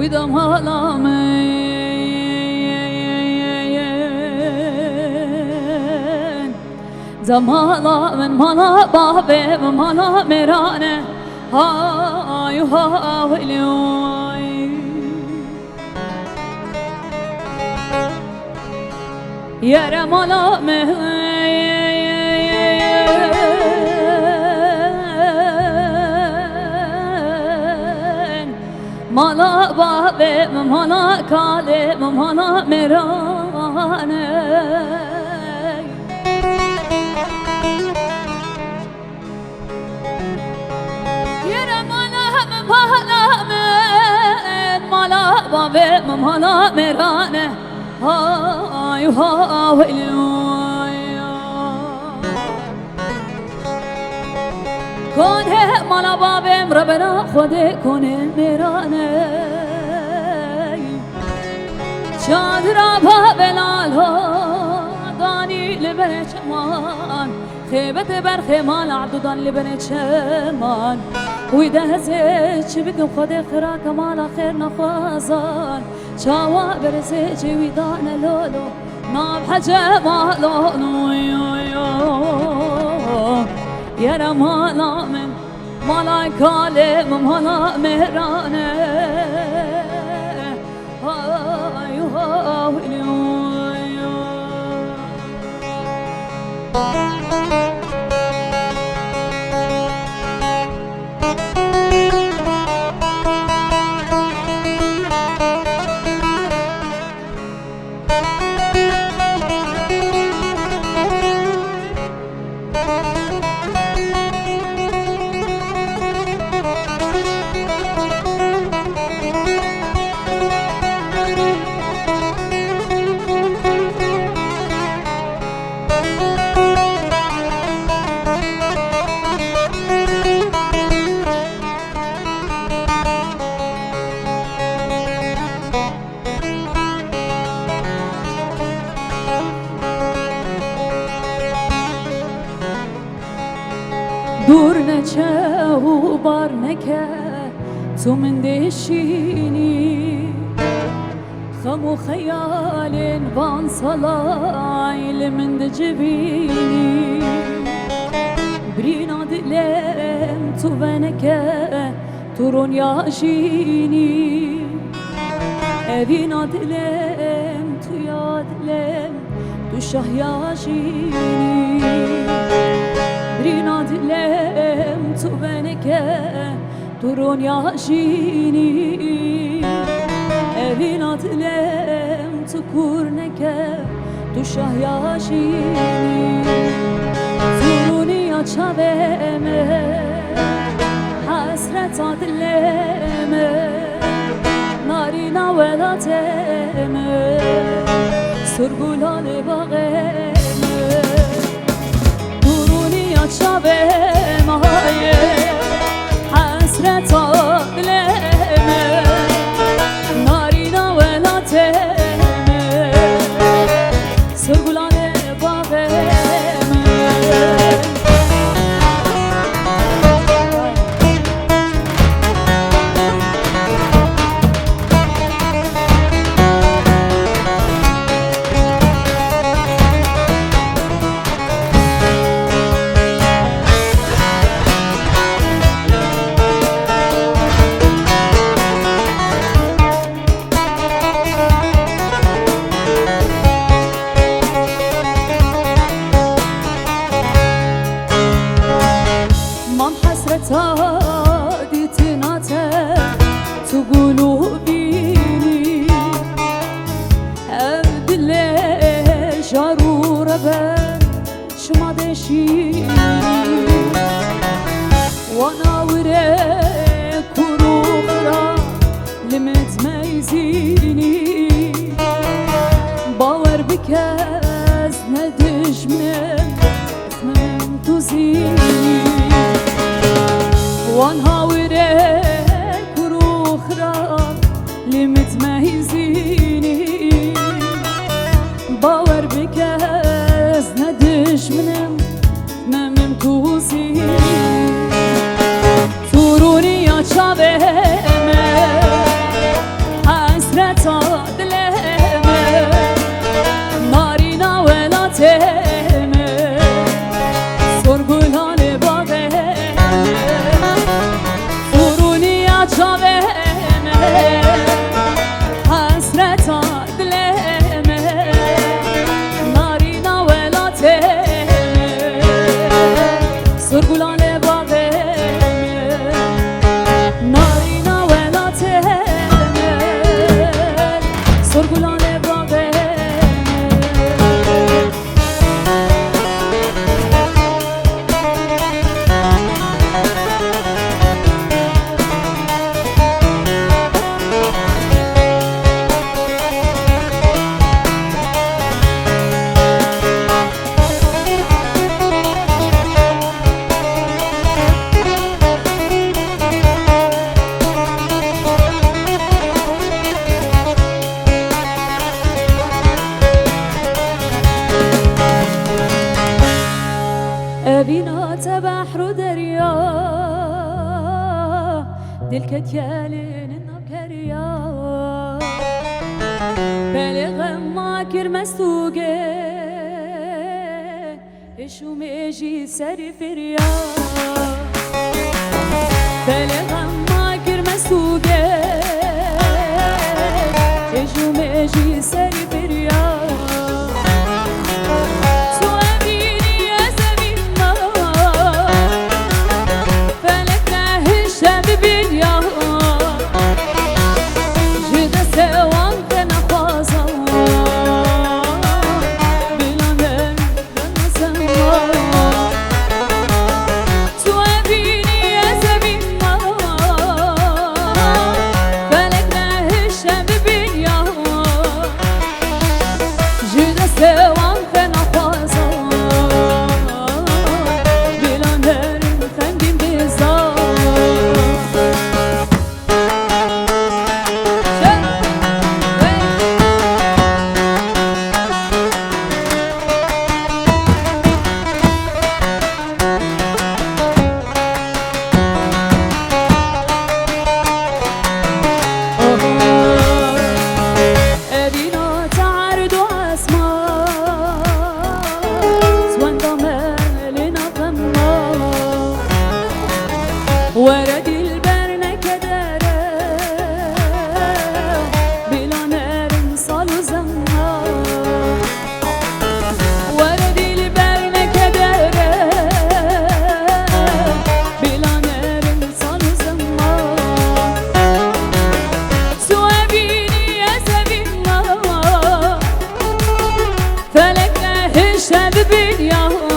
ويدم هالامين زمالا من مالا بابي مالا ميرانه هاي هاي يا رمالا من مالا بابي مالا كالي مالا ميرانه مالا بابي مالا ميرانه هاي هاي كونه مالا بابي ربنا خودي كونه ميرانه شادرا بابي لالو داني لبني شمان خيبة برخي مال عدودان لبني شمان ويده هزيج بقم خودي خراك مال خير نخوازان شاوا برزيج ويدان لولو ناب حجة مالو يا رمالا من مالا كالم مالا مهرانه هاي هاي دور نچه و بار نکه تو من دشینی خم و خیال وان صلایل من دجبینی برینا دلم تو ونکه تو رون یاشینی اوینا دلم تو یادلم تو شه یاشینی برينا دلم تو بنك ترون ياشيني برينا دلم تكورنك تشه ياشيني تروني يا شبم حسرت دلم نارينا ولاتم سرگولان باغم شبه ماهی حسرت دلم نارینا ولاتم سرگلان باغم تادي تناته تقولوا بيني أبدلي جارورة بن شما دشيني وانا وريك وروخرا لمتميزيني باور بكاز ندش من تزيني وانها وريك وروخرا لمتميزيني باور بكاز ندش منم ممتوزيني توروني يا شبه سرگلان باغ فرونی چاوه حسرت دلم نارینا ولات سرگلان باغ نارینا ولات سرگلان باغ بينات بحر ودريا دلك يالين النكريا بلغ ما كرمستوجه شو ميجي سري فريا بلغ ما كرمستوجه شو ميجي سري فريا ورد البرنة كدارة بلا نار صال وزمها ورد البرنة كدارة بلا نار صال وزمها سوابيني يا سبيل الله فلك له الشاب باليوم